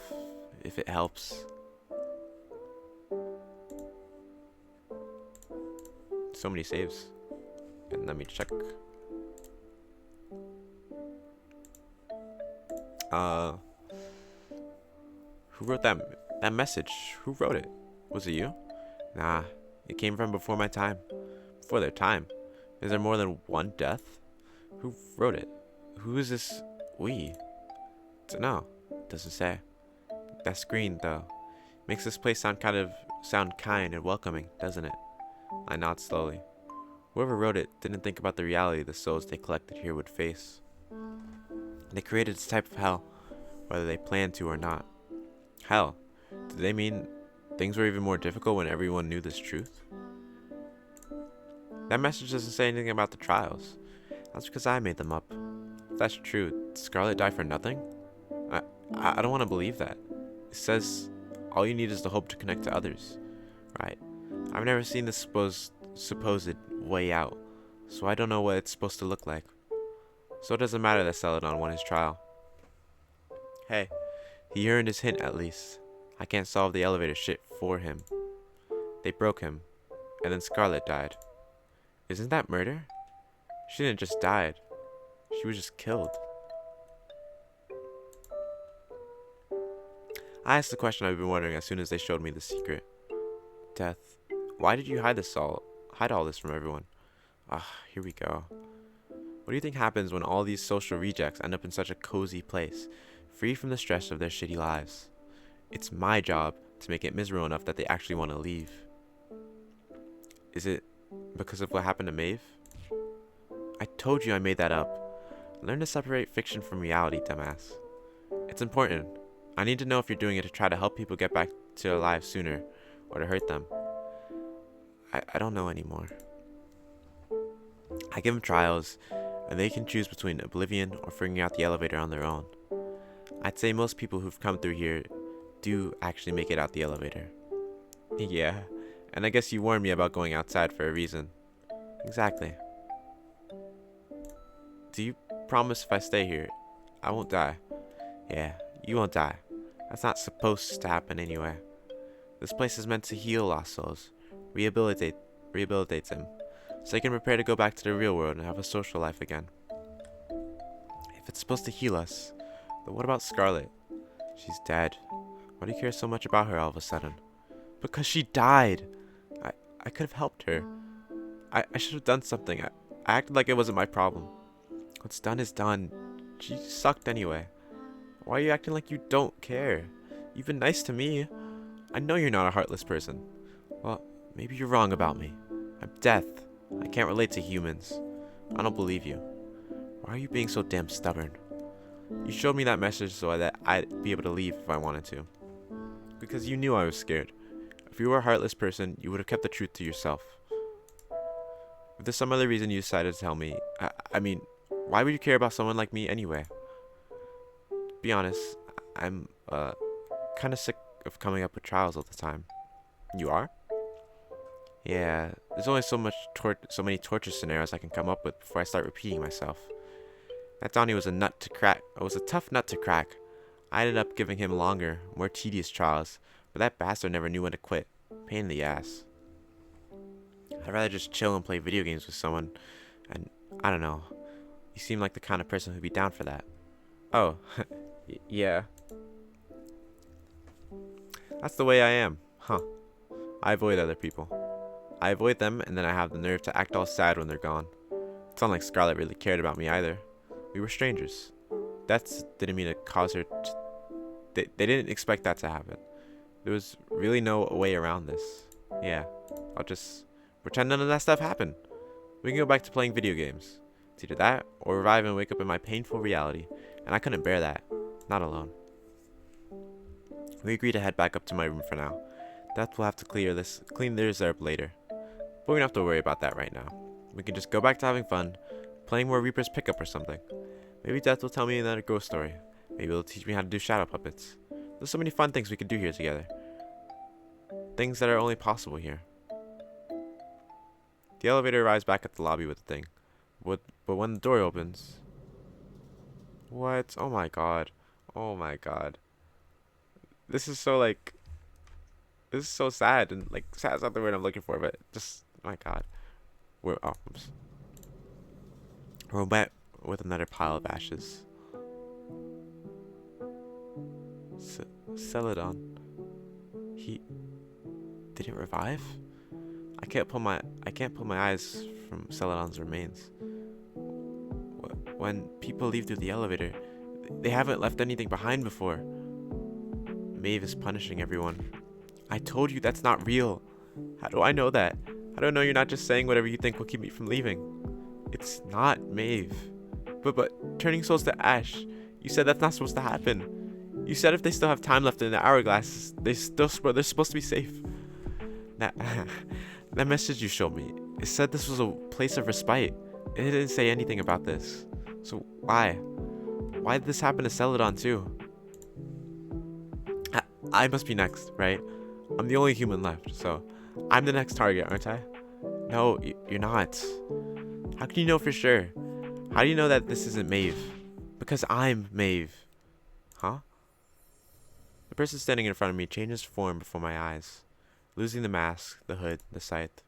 if it helps. So many saves. And let me check. Who wrote that message? Who wrote it? Was it you? Nah, it came from before my time. Before their time. Is there more than one death? Who wrote it? Who is this we? Dunno. Doesn't say. That screen, though, makes this place sound kind and welcoming, doesn't it? I nod slowly. Whoever wrote it didn't think about the reality the souls they collected here would face. They created this type of hell, whether they planned to or not. Hell? Did they mean things were even more difficult when everyone knew this truth? That message doesn't say anything about the trials. That's because I made them up. If that's true, did Scarlet die for nothing? I don't want to believe that. It says all you need is the hope to connect to others. Right. I've never seen this supposed way out, so I don't know what it's supposed to look like. So it doesn't matter that Celadon won his trial. Hey, he earned his hint at least. I can't solve the elevator shit for him. They broke him, and then Scarlet died. Isn't that murder? She didn't just die. She was just killed. I asked the question I've been wondering as soon as they showed me the secret. Death. Why did you hide all this from everyone? Here we go. What do you think happens when all these social rejects end up in such a cozy place, free from the stress of their shitty lives? It's my job to make it miserable enough that they actually want to leave. Is it because of what happened to Maeve? I told you I made that up. Learn to separate fiction from reality, dumbass. It's important. I need to know if you're doing it to try to help people get back to their lives sooner, or to hurt them. I don't know anymore. I give them trials, and they can choose between oblivion or figuring out the elevator on their own. I'd say most people who've come through here do actually make it out the elevator. Yeah, and I guess you warned me about going outside for a reason. Exactly. Do you promise if I stay here, I won't die? Yeah, you won't die. That's not supposed to happen anyway. This place is meant to heal lost souls, rehabilitates them, so they can prepare to go back to the real world and have a social life again. If it's supposed to heal us, then what about Scarlet? She's dead. Why do you care so much about her all of a sudden? Because she died! I could have helped her. I should have done something. I acted like it wasn't my problem. What's done is done. She sucked anyway. Why are you acting like you don't care? You've been nice to me. I know you're not a heartless person. Well, maybe you're wrong about me. I'm death. I can't relate to humans. I don't believe you. Why are you being so damn stubborn? You showed me that message so that I'd be able to leave if I wanted to. Because you knew I was scared. If you were a heartless person, you would have kept the truth to yourself. If there's some other reason you decided to tell me, I mean, why would you care about someone like me anyway? To be honest, I'm kind of sick of coming up with trials all the time. You are? Yeah, there's only so many torture scenarios I can come up with before I start repeating myself. That Donnie was a tough nut to crack. I ended up giving him longer, more tedious trials, but that bastard never knew when to quit. Pain in the ass. I'd rather just chill and play video games with someone, and I don't know. You seem like the kind of person who'd be down for that. Oh, yeah. That's the way I am, huh? I avoid other people. I avoid them, and then I have the nerve to act all sad when they're gone. It's not like Scarlet really cared about me either. We were strangers. Death didn't mean to cause her they didn't expect that to happen. There was really no way around this. Yeah, I'll just pretend none of that stuff happened. We can go back to playing video games. It's either that, or revive and wake up in my painful reality. And I couldn't bear that. Not alone. We agreed to head back up to my room for now. Death will have to clean theirs up later. But we don't have to worry about that right now. We can just go back to having fun, playing more Reaper's Pickup or something. Maybe Death will tell me another ghost story. Maybe it'll teach me how to do shadow puppets. There's so many fun things we can do here together. Things that are only possible here. The elevator arrives back at the lobby with the thing. But when the door opens... What? Oh my god. Oh my god. This is so like... This is so sad. And like, sad is not the word I'm looking for, but just... My god. We're... Oh, oops. We're met with another pile of ashes. Celadon. He didn't revive? I can't pull my eyes from Celadon's remains. When people leave through the elevator, they haven't left anything behind before. Maeve is punishing everyone. I told you that's not real. How do I know that? How do I know you're not just saying whatever you think will keep me from leaving? It's not Maeve. But turning souls to ash. You said that's not supposed to happen. You said if they still have time left in the hourglass, they're supposed to be safe. That message you showed me, it said this was a place of respite. It didn't say anything about this. So why? Why did this happen to Celadon too? I must be next, right? I'm the only human left, so I'm the next target, aren't I? No, you're not. How can you know for sure? How do you know that this isn't Maeve? Because I'm Maeve. Huh? The person standing in front of me changes form before my eyes, losing the mask, the hood, the scythe,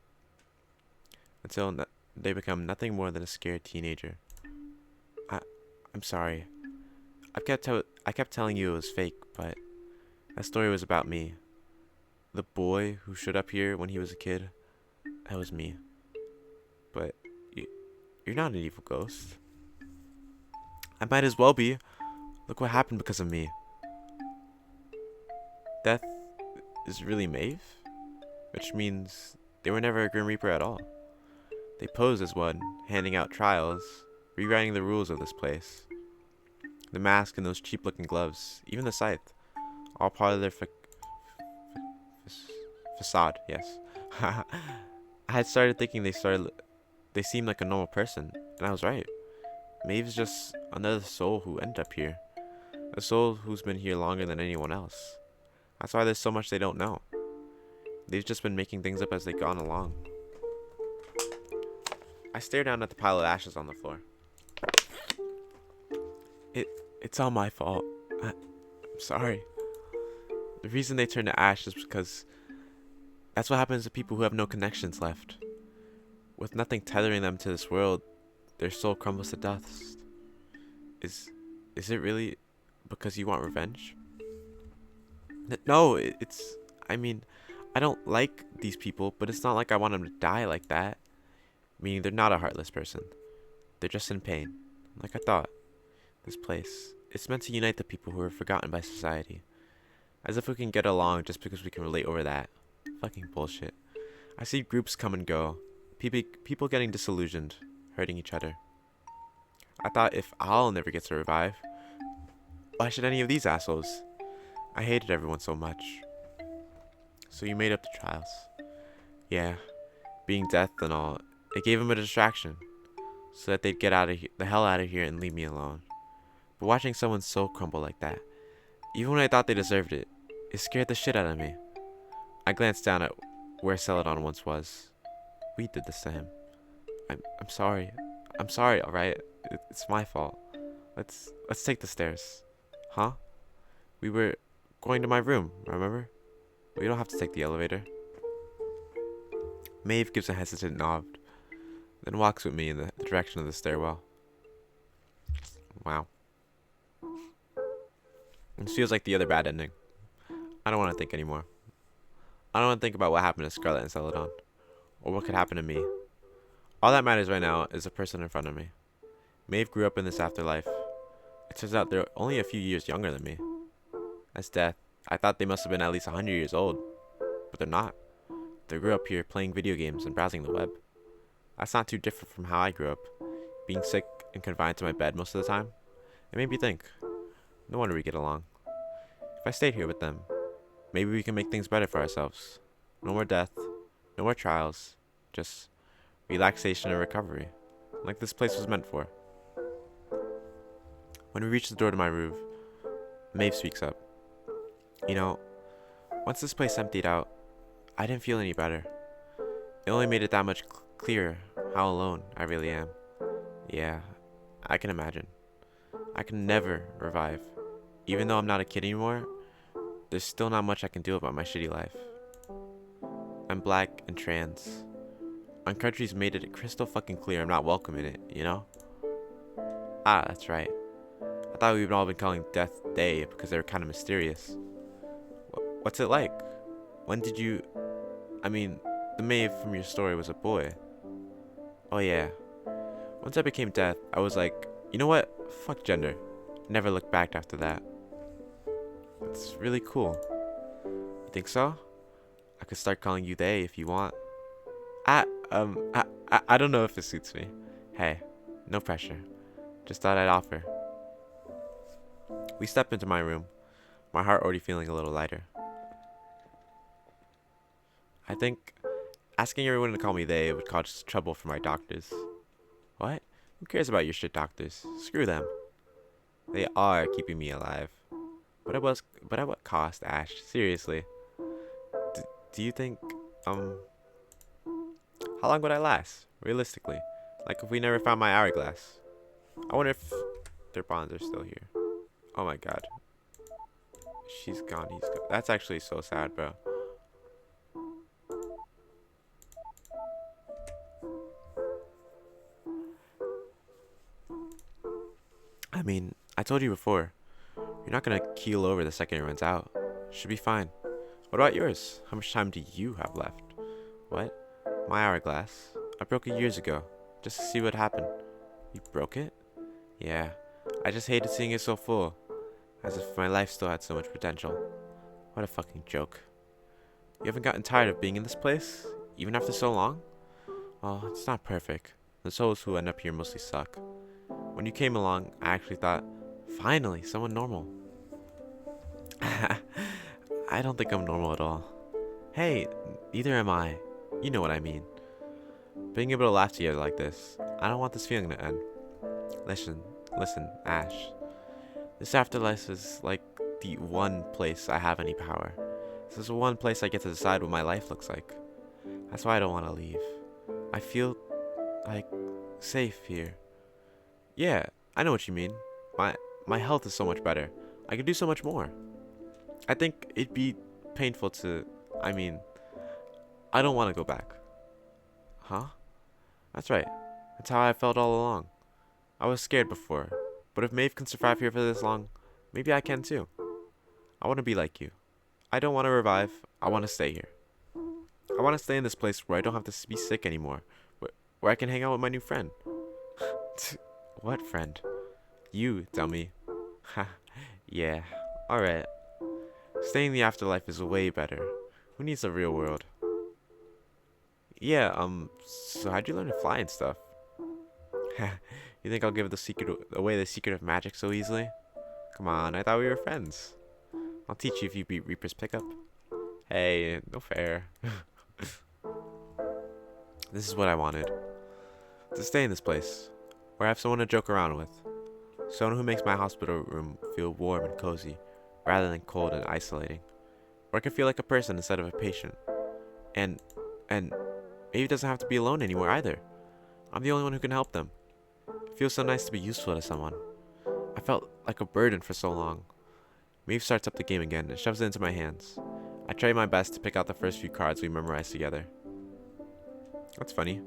until they become nothing more than a scared teenager. I'm sorry. I kept telling you it was fake, but that story was about me. The boy who showed up here when he was a kid, that was me. But you're not an evil ghost. I might as well be. Look what happened because of me. Death is really Maeve? Which means they were never a Grim Reaper at all. They posed as one, handing out trials, rewriting the rules of this place. The mask and those cheap-looking gloves, even the scythe, all part of their facade, yes. I had started thinking they seemed like a normal person, and I was right. Maeve's just another soul who ended up here. A soul who's been here longer than anyone else. That's why there's so much they don't know. They've just been making things up as they've gone along. I stare down at the pile of ashes on the floor. It's all my fault. I'm sorry. The reason they turn to ash is because that's what happens to people who have no connections left. With nothing tethering them to this world, their soul crumbles to dust. Is it really because you want revenge? No, I mean, I don't like these people, but it's not like I want them to die like that. Meaning they're not a heartless person. They're just in pain. Like I thought. This place, it's meant to unite the people who are forgotten by society. As if we can get along just because we can relate over that. Fucking bullshit. I see groups come and go. People getting disillusioned, hurting each other. I thought if I'll never get to revive, why should any of these assholes? I hated everyone so much. So you made up the trials. Yeah, being death and all, it gave them a distraction, so that they'd get the hell out of here and leave me alone. But watching someone's soul crumble like that, even when I thought they deserved it, it scared the shit out of me. I glanced down at where Celadon once was. We did this to him. I'm sorry. I'm sorry, alright? It's my fault. Let's take the stairs. Huh? We were going to my room, remember? We don't have to take the elevator. Maeve gives a hesitant nod, then walks with me in the direction of the stairwell. Wow. This feels like the other bad ending. I don't want to think anymore. I don't want to think about what happened to Scarlet and Celadon, or what could happen to me. All that matters right now is the person in front of me. Maeve grew up in this afterlife. It turns out they're only a few years younger than me. As death, I thought they must have been at least 100 years old. But they're not. They grew up here playing video games and browsing the web. That's not too different from how I grew up, being sick and confined to my bed most of the time. It made me think, no wonder we get along. If I stayed here with them, maybe we can make things better for ourselves. No more death, no more trials, just relaxation and recovery, like this place was meant for. When we reach the door to my room, Maeve speaks up. You know, once this place emptied out, I didn't feel any better. It only made it that much clearer how alone I really am. Yeah, I can imagine. I can never revive. Even though I'm not a kid anymore, there's still not much I can do about my shitty life. I'm black and trans. My country's made it crystal fucking clear I'm not welcome in it, you know? Ah, that's right. I thought we'd all been calling Death Day because they were kind of mysterious. What's it like? When did you... I mean, the Maeve from your story was a boy. Oh yeah. Once I became Death, I was like, you know what? Fuck gender. Never looked back after that. It's really cool. You think so? I could start calling you they if you want. I don't know if it suits me. Hey, no pressure. Just thought I'd offer. We step into my room, my heart already feeling a little lighter. I think asking everyone to call me they would cause trouble for my doctors. What? Who cares about your shit doctors? Screw them. They are keeping me alive. But at what cost, Ash? Seriously. Do you think, how long would I last? Realistically. Like if we never found my hourglass. I wonder if their bonds are still here. Oh my god. She's gone, he's gone. That's actually so sad, bro. I mean, I told you before. You're not gonna keel over the second it runs out. Should be fine. What about yours? How much time do you have left? What? My hourglass? I broke it years ago, just to see what happened. You broke it? Yeah. I just hated seeing it so full. As if my life still had so much potential. What a fucking joke. You haven't gotten tired of being in this place? Even after so long? Well, it's not perfect. The souls who end up here mostly suck. When you came along, I actually thought, finally, someone normal. I don't think I'm normal at all. Hey, neither am I. You know what I mean. Being able to laugh together like this, I don't want this feeling to end. Listen, Ash. This afterlife is like the one place I have any power. This is the one place I get to decide what my life looks like. That's why I don't want to leave. I feel, like, safe here. Yeah, I know what you mean. My health is so much better. I could do so much more. I think it'd be painful to... I mean, I don't want to go back. Huh? That's right. That's how I felt all along. I was scared before. But if Maeve can survive here for this long, maybe I can too. I want to be like you. I don't want to revive. I want to stay here. I want to stay in this place where I don't have to be sick anymore. Where I can hang out with my new friend. What friend? You, dummy. Ha, yeah. Alright. Staying in the afterlife is way better. Who needs the real world? Yeah, so how'd you learn to fly and stuff? You think I'll give away the secret of magic so easily? Come on, I thought we were friends. I'll teach you if you beat Reaper's pickup. Hey, no fair. This is what I wanted. To stay in this place, where I have someone to joke around with. Someone who makes my hospital room feel warm and cozy, rather than cold and isolating. Where I can feel like a person instead of a patient. And maybe it doesn't have to be alone anymore either. I'm the only one who can help them. It feels so nice to be useful to someone. I felt like a burden for so long. Maeve starts up the game again and shoves it into my hands. I try my best to pick out the first few cards we memorized together. That's funny.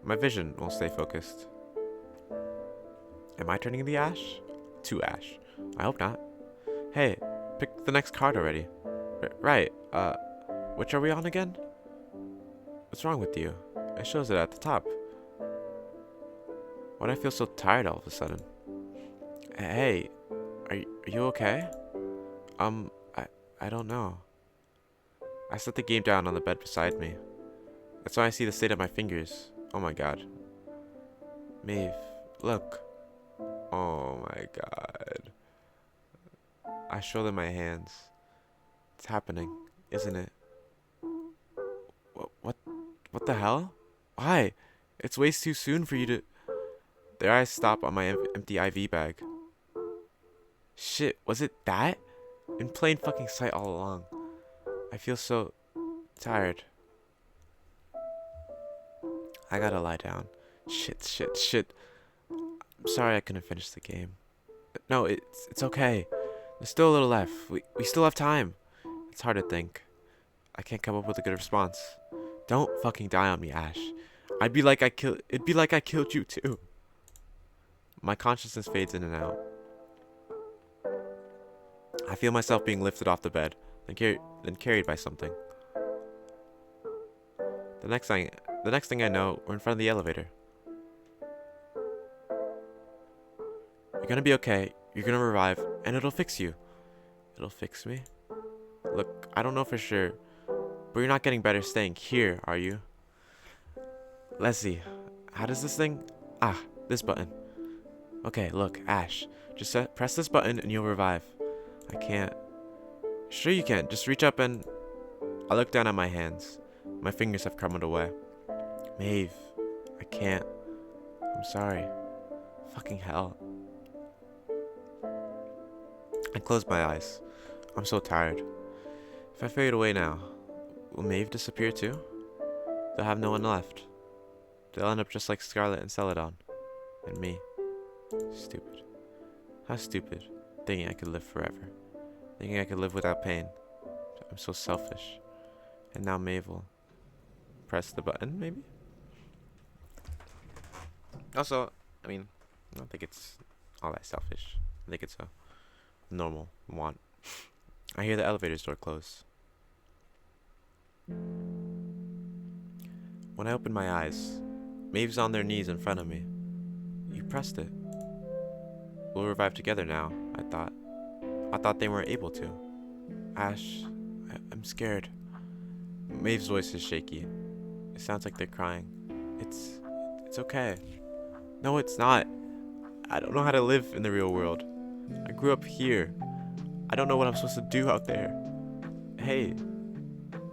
My vision won't stay focused. Am I turning the Ash? To Ash. I hope not. Hey, pick the next card already. Right, which are we on again? What's wrong with you? It shows it at the top. Why do I feel so tired all of a sudden? Hey, are you okay? Um, I, I don't know. I set the game down on the bed beside me. That's why I see the state of my fingers. Oh my god. Maeve, look. Oh my god. I show them my hands. It's happening, isn't it? What the hell? Why? It's way too soon for you to... Their eyes stop on my empty IV bag. Shit, was it that? In plain fucking sight all along. I feel so tired. I gotta lie down. Shit. I'm sorry I couldn't finish the game. No, it's okay. There's still a little left. We still have time. It's hard to think. I can't come up with a good response. Don't fucking die on me, Ash. It'd be like I killed you too. My consciousness fades in and out. I feel myself being lifted off the bed, then carried by something. The next thing I know, we're in front of the elevator. You're gonna be okay. You're gonna revive, and it'll fix you. It'll fix me? Look, I don't know for sure, but you're not getting better staying here, are you? Let's see. How does this thing? Ah, this button. Okay, look, Ash. Just press this button and you'll revive. I can't. Sure you can. Just reach up and... I look down at my hands. My fingers have crumbled away. Maeve, I can't. I'm sorry. Fucking hell. I close my eyes. I'm so tired. If I fade away now, will Maeve disappear too? They'll have no one left. They'll end up just like Scarlet and Celadon. And me. Stupid. How stupid. Thinking I could live forever. Thinking I could live without pain. I'm so selfish. And now Maeve will press the button, maybe? Also, I mean, I don't think it's all that selfish. I think it's a normal want. I hear the elevator's door close. When I open my eyes, Maeve's on their knees in front of me. You pressed it. We'll revive together now, I thought. I thought they weren't able to. Ash, I'm scared. Maeve's voice is shaky. It sounds like they're crying. It's okay. No, it's not. I don't know how to live in the real world. I grew up here. I don't know what I'm supposed to do out there. Hey,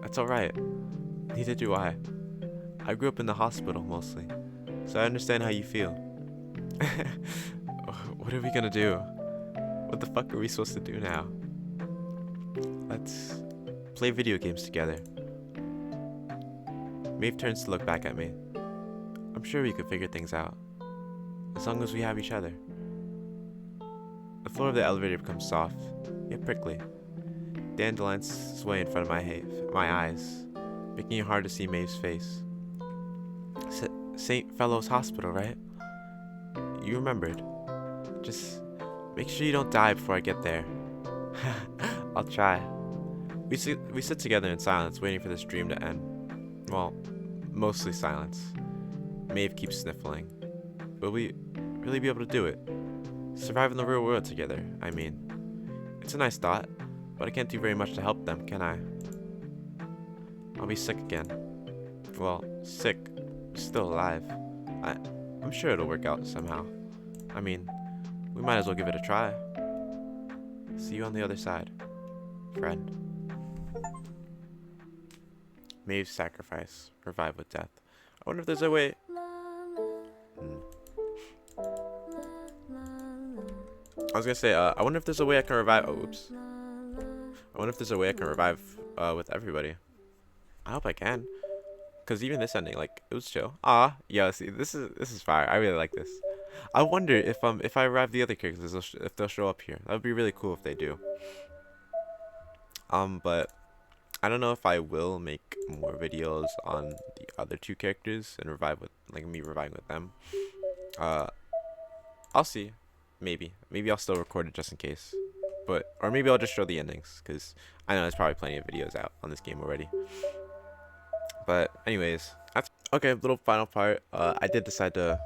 that's alright. Neither do I. I grew up in the hospital mostly, so I understand how you feel. What are we gonna do? What the fuck are we supposed to do now? Let's play video games together. Maeve turns to look back at me. I'm sure we could figure things out, as long as we have each other. The floor of the elevator becomes soft, yet prickly. Dandelions sway in front of my eyes, making it hard to see Maeve's face. St. Fellows Hospital, right? You remembered. Just make sure you don't die before I get there. I'll try. We sit together in silence, waiting for this dream to end. Well, mostly silence. Maeve keeps sniffling. Will we really be able to do it? Survive in the real world together, I mean. It's a nice thought, but I can't do very much to help them, can I? I'll be sick again. Well, sick, but still alive. I'm sure it'll work out somehow. I mean, we might as well give it a try. See you on the other side, friend. Maeve's sacrifice, revive with death. I wonder if there's a way... I was gonna say, I wonder if there's a way I can revive... Oh, oops. I wonder if there's a way I can revive with everybody. I hope I can. Because even this ending, like, it was chill. Ah, yeah, see, this is fire. I really like this. I wonder if I revive the other characters, if they'll show up here. That would be really cool if they do. But I don't know if I will make more videos on the other two characters and revive with, like, me reviving with them. I'll see. Maybe I'll still record it just in case. Or maybe I'll just show the endings, because I know there's probably plenty of videos out on this game already. But anyways, okay, little final part. I did decide to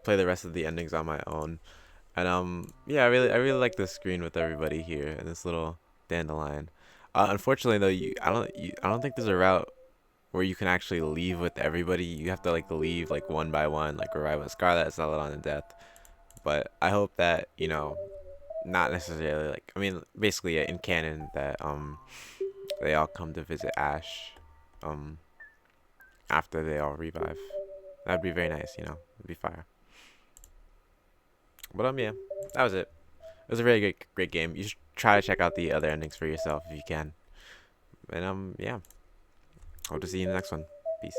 play the rest of the endings on my own. And yeah, I really like this screen with everybody here and this little dandelion. Unfortunately though, I don't think there's a route where you can actually leave with everybody. You have to like leave like one by one, like arrive with Scarlet, Celadon, and Death. But I hope that, you know, not necessarily like, I mean, basically, yeah, in canon that they all come to visit Ash um after they all revive. That'd be very nice, you know. It'd be fire. But yeah, that was it. It was a really great game. You should try to check out the other endings for yourself if you can. And yeah, hope to see you in the next one. Peace.